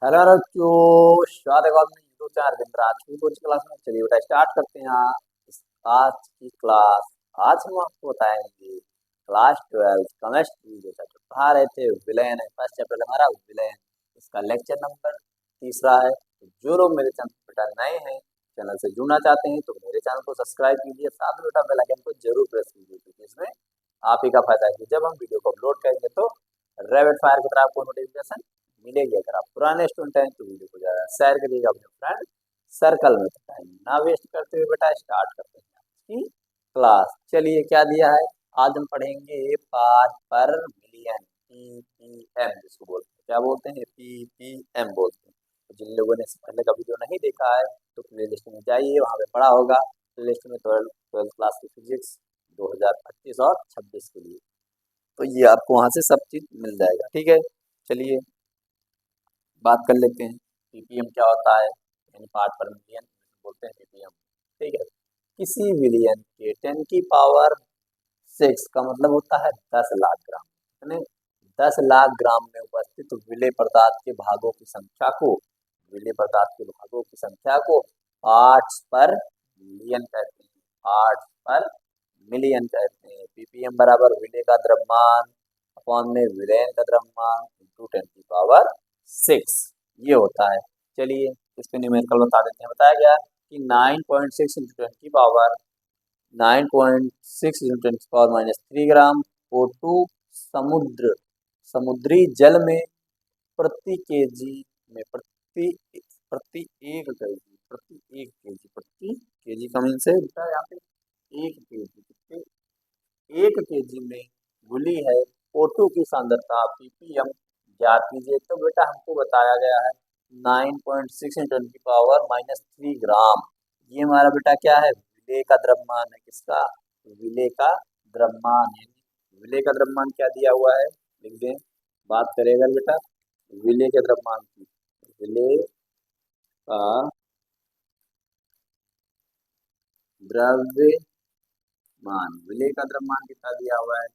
Hello बच्चों, स्वागत है आपने यूट्यूब चैनल दिन आज की कुछ क्लास में। चलिए बेटा स्टार्ट करते हैं आज की क्लास। आज हम आपको बताएंगे क्लास 12 केमिस्ट्री बेटा जो पढ़ा रहे थे विलेन है। फर्स्ट चैप्टर हमारा विलेन, इसका लेक्चर नंबर तीसरा है। तो जो लोग मेरे चैनल पर बेटा नए हैं, चैनल से जुड़ना चाहते हैं तो मेरे चैनल को सब्सक्राइब कीजिए, साथ में बेटा बेल आइकन को जरूर प्रेस कीजिए, क्योंकि इसमें आप ही का फायदा है कि जब हम वीडियो को अपलोड करेंगे तो रैपिड फायर की तरह आपको नोटिफिकेशन मिलेगी। अगर आप पुराने स्टूडेंट हैं तो वीडियो को ज़्यादा शेयर करिएगा अपने फ्रेंड सर्कल में। तो टाइम ना वेस्ट करते हुए बेटा स्टार्ट करते हैं आज की क्लास। चलिए क्या दिया है, आज हम पढ़ेंगे पार्ट पर मिलियन, पीपीएम जिसको बोलते हैं। क्या बोलते हैं? पीपीएम बोलते हैं। तो जिन लोगों ने इससे पहले का वीडियो नहीं देखा है तो प्ले लिस्ट में जाइए, वहाँ पे पढ़ा होगा। प्ले लिस्ट में ट्वेल्थ क्लास की फिजिक्स 2025 और 26 के लिए, तो ये आपको वहाँ से सब चीज़ मिल जाएगा। ठीक है, चलिए बात कर लेते हैं पीपीएम क्या होता है। यानी पार्ट पर मिलियन बोलते हैं पीपीएम। ठीक है, किसी विलियन के 10 की पावर 6 का मतलब होता है 10 लाख ग्राम। यानी 10 लाख ग्राम में उपस्थित विलेय पदार्थ के भागों की संख्या को, विलेय पदार्थ के भागों की संख्या को पार्ट्स पर मिलियन कहते हैं। पार्ट्स पर मिलियन कहते हैं। पीपीएम बराबर विलेय का द्रव्यमान अपॉन में विलेयन का द्रव्यमान इंटू 10 की पावर 6, ये होता है। चलिए इसके न्यूमेरिकल बता देते हैं। बताया गया कि 9.6 इंटू 10 की पावर 9.6 इंटू 10 की पावर -3 ग्राम O2 समुद्र समुद्री जल में प्रति केजी में प्रति प्रति 1 केजी प्रति केजी का मीन से होता है यहाँ पे 1 केजी, कितने 1 केजी में घुली है O2 की सांद्रता पीपीएम ज्ञात कीजिए। तो बेटा हमको बताया गया है 9.6 इंटू 10 की पावर -3 ग्राम। ये हमारा बेटा क्या है? विलेय का द्रव्यमान है। किसका? विलेय का द्रव्यमान। यानी विलेय का द्रव्यमान क्या दिया हुआ है, लिख दें। बात करेगा बेटा विलेय के द्रव्यमान की। विलेय का द्रव्यमान, विलेय का द्रव्यमान कितना दिया हुआ है?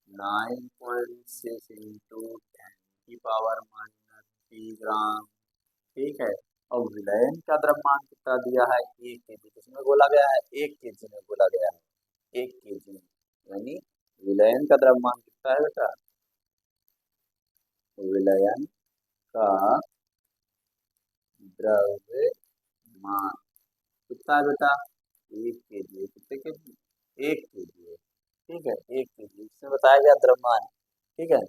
9.6 इंटू 10 की पावर -3 ग्राम। ठीक है, और विलयन का द्रव्यमान कितना दिया है? 1 केजी। किसमें बोला गया है? 1 केजी में बोला गया है। 1 केजी में, यानी विलयन का द्रव्यमान कितना है बेटा? विलयन का द्रव्यमान कितना है बेटा? 1 केजी। कितने केजी? 1 केजी है। ठीक है, 1 केजी इसमें बताया गया द्रव्यमान। ठीक है,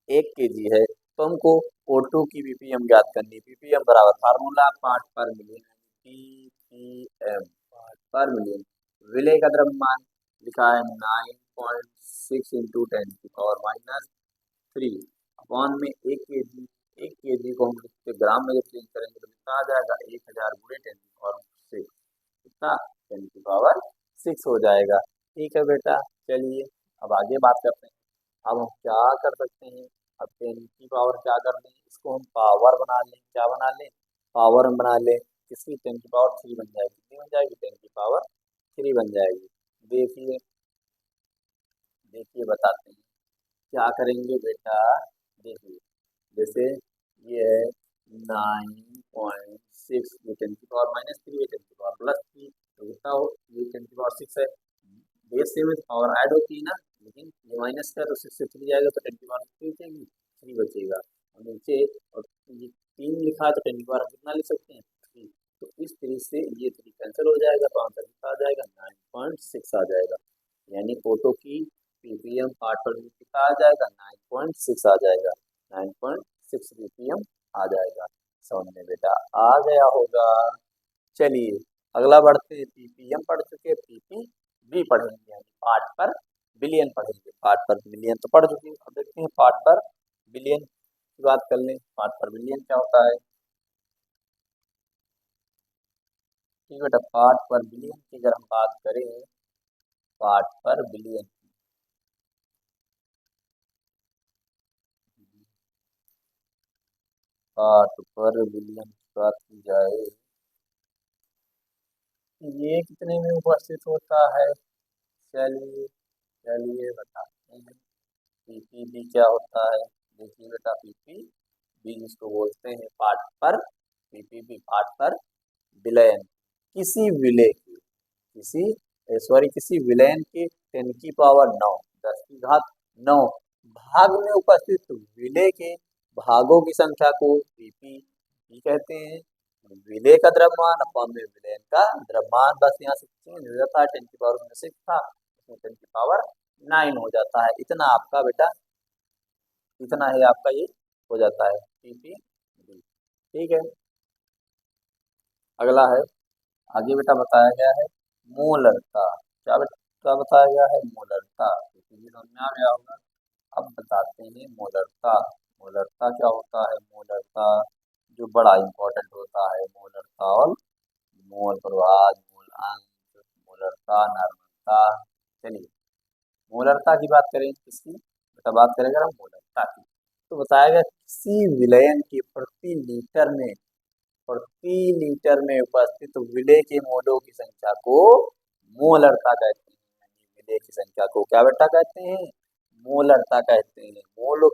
1 केजी है तो हमको O2 की पीपीएम ज्ञात करनी। पीपीएम बराबर फार्मूला पार्ट पर मिलियन, पीपीएम पार्ट पर मिलियन। विलेय का द्रव्यमान लिखा है 9.6 इंटू 10 की पावर -3 अपॉन में 1 केजी। 1 केजी को हम लिखते ग्राम में जब चेंज करेंगे तो कितना आ जाएगा? 1000 गुणे 10 की पावर 6, कितना? 10 की पावर 6 हो जाएगा। ठीक है बेटा, चलिए अब आगे बात करते हैं। अब हम क्या कर सकते हैं? अब 10 की पावर क्या कर दें, इसको हम पावर बना लें। क्या बना लें? पावर हम बना लें। किसकी? 10 की पावर 3 बन जाएगी। कितनी बन जाएगी? 10 की पावर 3 बन जाएगी। देखिए देखिए बताते हैं क्या करेंगे बेटा। देखिए जैसे ये है 9.6, ये 10 की पावर -3 है, 10 की पावर +3, तो कितना हो? ये 10 की पावर 6 है। बेस से में पावर ऐड होती है ना, लेकिन ये माइनस का तो 6 से 3 जाएगा तो 10 की पावर 3 बचेगी, 3 बचेगा। और नीचे और ये 3 लिखा है तो 10 की पावर कितना लिख सकते हैं? 3। तो इस 3 से ये 3 कैंसिल हो जाएगा तो आंसर कितना आ जाएगा? 9.6 आ जाएगा। यानी फोटो की पीपीएम पार्ट पर कितना आ जाएगा? 9.6 आ जाएगा। 9.6 पीपीएम आ जाएगा। समझ में बेटा आ गया होगा। चलिए अगला बढ़ते हैं। पीपीएम पढ़ चुके, पीपी भी पढ़ेंगे, यानी पार्ट पर बिलियन पढ़ेंगे। पार्ट पर बिलियन तो पढ़ चुके, अब देखते हैं पार्ट पर बिलियन की बात कर लें। पार्ट पर बिलियन क्या होता है? ठीक बेटा, पार्ट पर बिलियन की अगर हम बात करें, पार्ट पर बिलियन, पार्ट पर बिलियन की बात की जाए, ये कितने में उपस्थित होता है? चलिए चलिए बताते हैं। पीपी भी क्या होता है? देखिए बेटा पीपी बी जिसको बोलते हैं पार्ट पर, पीपीपी पार्ट पर विलयन, किसी विलय के, किसी विलयन के 10⁻9 10⁻9 भाग में उपस्थित विलय के भागों की संख्या को पीपी कहते हैं। विलय का द्रव्यमान अपॉन में विलयन का द्रव्यमान, बस यहाँ से चेंज हो जाता है, 10⁻6 था उसमें 10⁻9 हो जाता है। इतना आपका बेटा, इतना ही आपका ये हो जाता है पीपी। ठीक है, अगला है, आगे बेटा बताया गया है मोलरता। क्या बेटा बताया गया है? मोलरता। ये समझ में आ गया होगा। अब बताते हैं मोलरता। मोलरता क्या होता है? मोलरता जो बड़ा इंपॉर्टेंट होता है, मोलरता और मोल प्रवाह, मोल अंश, मोलरता, नर्मलता। चलिए मोलरता की बात करें, किसकी बेटा बात करेंगे हम? मोलरता की। तो बताया गया किसी विलयन के प्रति लीटर में उपस्थित विलय के मोलों की संख्या को मोलरता कहते हैं। विलय की संख्या को क्या बेटा कहते हैं? मोलरता कहते हैं। मोलों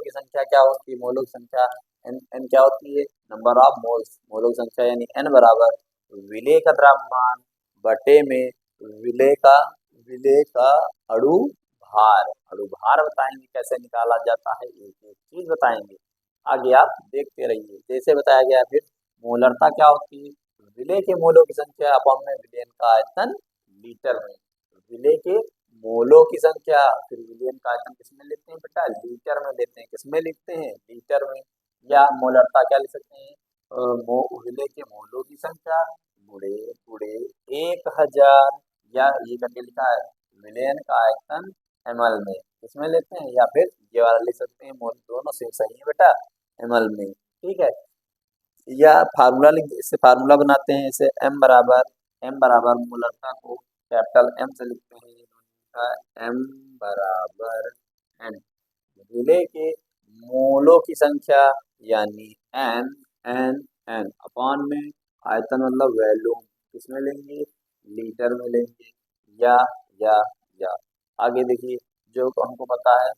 की संख्या क्या होती है? मोलों की संख्या एन क्या होती है? Number of moles. मोलों की संख्या यानी एन बराबर विलय का द्रव्यमान बटे में विलय का अणु भार। अणु भार बताएंगे कैसे निकाला जाता है, एक एक चीज बताएंगे। आगे आप देखते रहिए। जैसे बताया गया, फिर मोलरता क्या होती है? विलय के मोलों की संख्या अपॉन में विलयन का आयतन लीटर में। विलय के मोलों की संख्या, फिर विलयन का आयतन किसमें लेते हैं बेटा? लीटर में लेते हैं। किसमें लिखते हैं? लीटर में। या मोलरता क्या लिख सकते हैं? विलय के मोलों की संख्या गुणे गुणे 1000, या ये करके लिखा है विलयन का आयतन ml में। किसमें लेते हैं? या फिर ये वाला लिख सकते हैं, मोल दोनों से सही है बेटा, ml में। ठीक है, या फार्मूला इससे फार्मूला बनाते हैं। इसे m बराबर मोलरता को कैपिटल M से लिखते हैं। m बराबर n, विलय के मोलों की संख्या यानी n अपॉन में आयतन मतलब वॉल्यूम, किसमें लेंगे? लीटर में लेंगे। या या या आगे देखिए, जो हमको पता है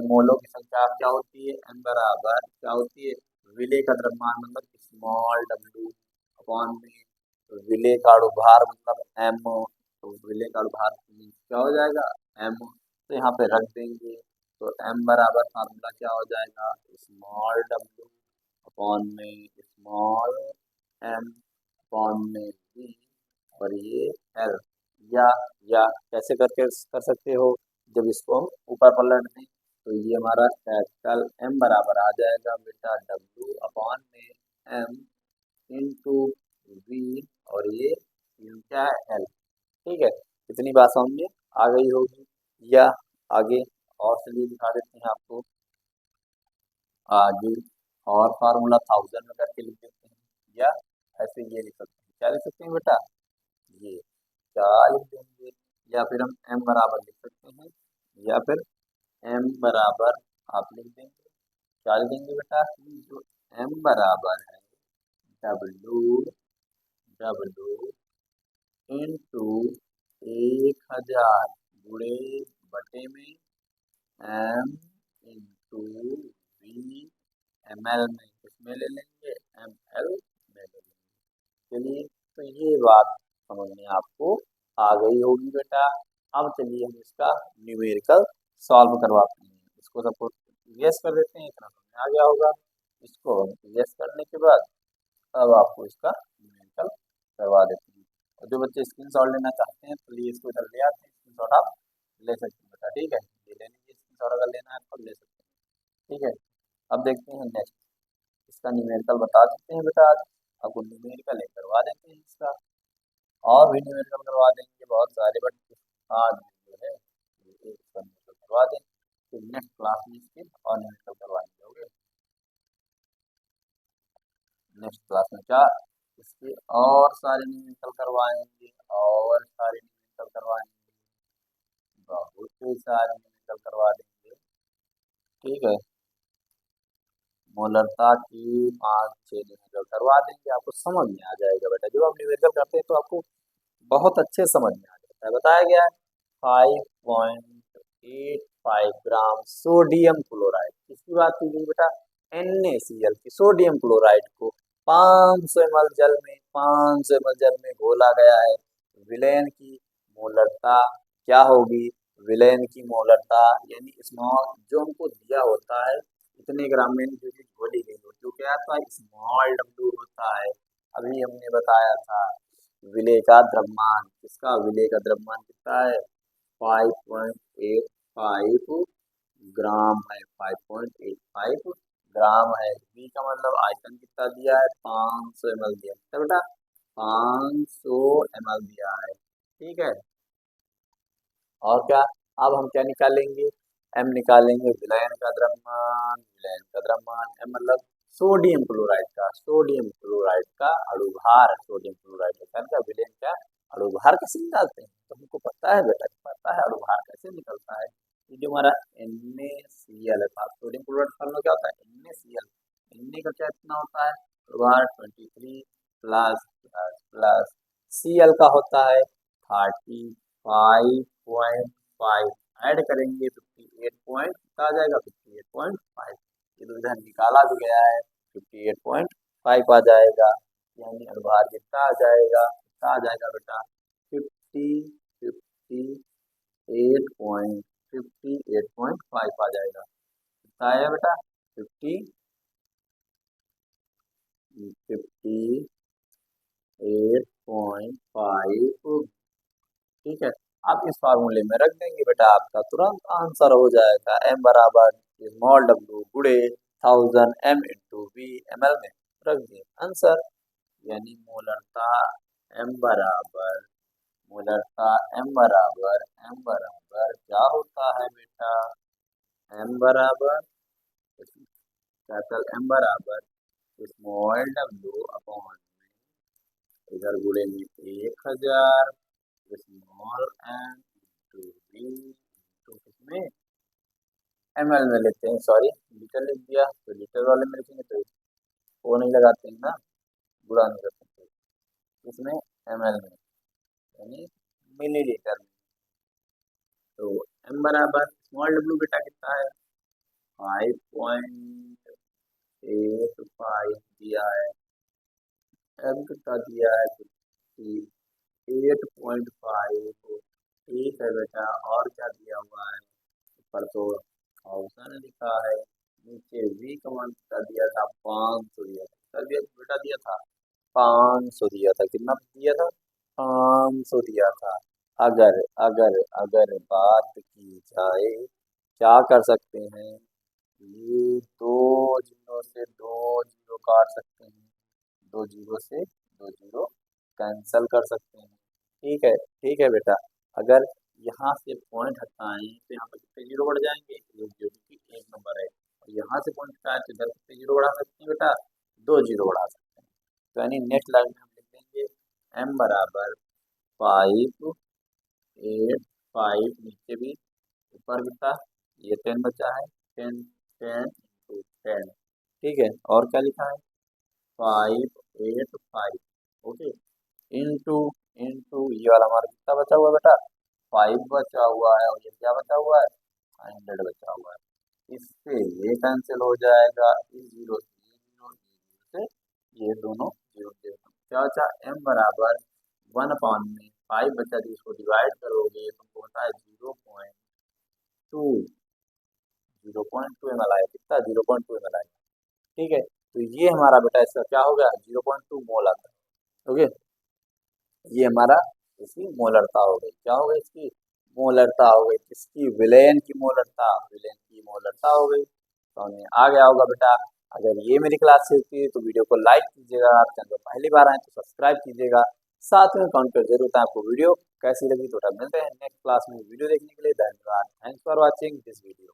मोलों की संख्या क्या होती है? n बराबर क्या होती है? विलय का द्रव्यमान मतलब स्मॉल w अपॉन में विलय का अणुभार मतलब m। तो विलय का अणुभार क्या हो जाएगा? m। तो यहाँ पे रख देंगे, तो m बराबर फार्मूला क्या हो जाएगा? स्मॉल w अपॉन में स्मॉल m अपॉन में v, और ये l। या कैसे करके कर सकते हो? जब इसको हम ऊपर पलट दें तो ये हमारा कैपिटल M बराबर आ जाएगा बेटा W अपॉन में M इंटू V, और ये क्या है? L। ठीक है, इतनी बात समझ में आ गई होगी। या आगे और चलिए दिखा देते हैं आपको। आगे और फार्मूला 1000 में करके लिख देते हैं, या ऐसे ये लिख सकते हैं। क्या लिख सकते हैं बेटा? ये क्या लिख देंगे, या फिर हम m बराबर लिख सकते हैं, या फिर m बराबर आप लिख देंगे। क्या लिख देंगे बेटा? जो m बराबर है W इंटू 1000 गुणे बटे में m इंटू v ml में। किसमें ले लेंगे? ml में ले लेंगे। चलिए, तो ये बात समझ में आपको आ गई होगी बेटा। अब चलिए हम इसका न्यूमेरिकल सॉल्व करवाते हैं। इसको सपोज यस कर देते हैं, इतना समझ में आ गया होगा। इसको यस करने के बाद अब आपको इसका न्यूमेरिकल करवा देते हैं। और जो बच्चे स्क्रीनशॉट लेना चाहते हैं तो इसको इधर ले आते हैं, स्क्रीनशॉट आप ले सकते हैं बेटा। ठीक है, ये ले लीजिए स्क्रीनशॉट, अगर लेना है तो ले सकते हैं। ठीक है, अब देखते हैं नेक्स्ट, इसका न्यूमेरिकल बता देते हैं बेटा। आज आपको न्यूमेरिकल एक करवा देते हैं इसका, और भी न्यूमेरिकल करवा देंगे बहुत सारे, बट आज जो है एक इसका न्यूमेरिकल करवा दें, फिर नेक्स्ट क्लास में इसके और न्यूमेरिकल करवाएंगे। ओके, नेक्स्ट क्लास में क्या इसके और सारे न्यूमेरिकल करवाएंगे, और सारे न्यूमेरिकल करवाएंगे, बहुत ही सारे न्यूमेरिकल करवा देंगे। ठीक है, मोलरता की 5-6 न्यूमेरिकल करवा देंगे, आपको समझ में आ जाएगा बेटा। जब आप न्यूमेरिकल करते हैं तो आपको बहुत अच्छे समझ में आ जाता है। बताया गया है 5.85 ग्राम सोडियम क्लोराइड, किसकी बात की गई बेटा? NaCl की सोडियम क्लोराइड को 500 ml जल में 500 ml जल में घोला गया है। विलयन की मोलरता क्या होगी? विलयन की मोलरता यानी स्मॉल जो हमको दिया होता है इतने ग्राम में जो चीज घोली गई होती है वो क्या आता है? स्मॉल W होता है। अभी हमने बताया था विलेय का द्रव्यमान, किसका? विलेय का द्रव्यमान कितना है? 5.85 ग्राम है। 5.85 ग्राम है। बी का मतलब आयतन कितना दिया है? 500 ml दिया है बेटा, 500 ml दिया है। ठीक है, और क्या? अब हम क्या निकालेंगे? एम निकालेंगे, विलयन का द्रव्यमान। विलयन का द्रव्यमान एम मतलब सोडियम क्लोराइड का, सोडियम क्लोराइड का अणुभार। सोडियम क्लोराइड का विलयन क्या? अणुभार कैसे निकालते हैं? तो हमको पता है बेटा, पता है अणुभार कैसे निकलता है। ये जो हमारा NaCl है, सोडियम क्लोराइड फॉर्मूला क्या होता है? NaCl। Na का क्या इतना होता है? अणुभार 23 प्लस प्लस प्लस Cl का होता है 35.5, ऐड करेंगे 58 पॉइंट आ जाएगा, 58.5। ये तो इधर निकाला भी गया है, 58.5 आ जाएगा। यानी अनुभार कितना आ जाएगा? कितना आ जाएगा बेटा? 58.5 आ जाएगा। कितना आया बेटा? 58.5। ठीक है, आप इस फार्मूले में रख देंगे बेटा, आपका तुरंत आंसर हो जाएगा। m बराबर स्मॉल w गुड़े 1000 m × v ml में रख दिए आंसर। यानी मोलरता m बराबर क्या होता है बेटा? m बराबर कैपिटल M बराबर स्मॉल w अपॉन इधर गुड़े में 1000 small m into v into किसमें? ml में लेते हैं, सॉरी लीटर लिख दिया, तो लीटर वाले में लिखेंगे तो वो नहीं लगाते हैं ना, बुरा नहीं कर सकते। इसमें ml में यानी मिलीलीटर में। तो m बराबर स्मॉल w बेटा कितना है? 5.85 दिया है। m कितना दिया है? 8.5। ठीक है बेटा, और क्या दिया हुआ है? ऊपर तो 1000 लिखा है, नीचे v का मान कितना दिया था? 500 दिया था। कितना दिया बेटा? दिया था 500 दिया था। कितना दिया था? 500 दिया था। अगर अगर अगर बात की जाए, क्या कर सकते हैं? ये दो जीरो से दो जीरो काट सकते हैं, दो जीरो से दो जीरो कैंसल कर सकते हैं। ठीक है बेटा, अगर यहाँ से पॉइंट हटाएं तो यहाँ पर कितने जीरो बढ़ जाएंगे? एक जीरो की एक नंबर है, और यहाँ से पॉइंट हटाएं तो इधर कितने जीरो बढ़ा सकते हैं बेटा? दो जीरो बढ़ा सकते हैं। तो यानी नेक्स्ट लाइन में हम लिख देंगे m बराबर 5.85, नीचे भी ऊपर कितना? ये 10 बचा है, 10 ठीक है, और क्या लिखा है? 585 ओके, इंटू इंटू ये वाला हमारा कितना बचा हुआ है बेटा? 5 बचा हुआ है, और ये क्या बचा हुआ है? 100 बचा हुआ है। इससे ये कैंसिल हो जाएगा, इस जीरो से ये जीरो, से ये दोनों जीरो जीरो। क्या बचा? m बराबर 1 में 5 बचा, जिसको डिवाइड करोगे तो होता है 0.2 ml आएगा। कितना? 0.2 ml आएगा। ठीक है, तो ये हमारा बेटा इसका क्या हो गया? 0.2 मोल आता है। ओके, ये हमारा इसकी मोलरता हो गई। क्या हो गई? इसकी मोलरता हो गई। किसकी? विलयन की मोलरता, विलयन की मोलरता हो गई। तो हमें आ गया होगा बेटा। अगर ये मेरी क्लास से होती है तो वीडियो को लाइक कीजिएगा, आप चैनल पर पहली बार आए तो सब्सक्राइब कीजिएगा, साथ में कमेंट कर जरूर बताएं आपको वीडियो कैसी लगी। तो मिलते हैं नेक्स्ट क्लास में। वीडियो देखने के लिए धन्यवाद। Thanks for watching this video.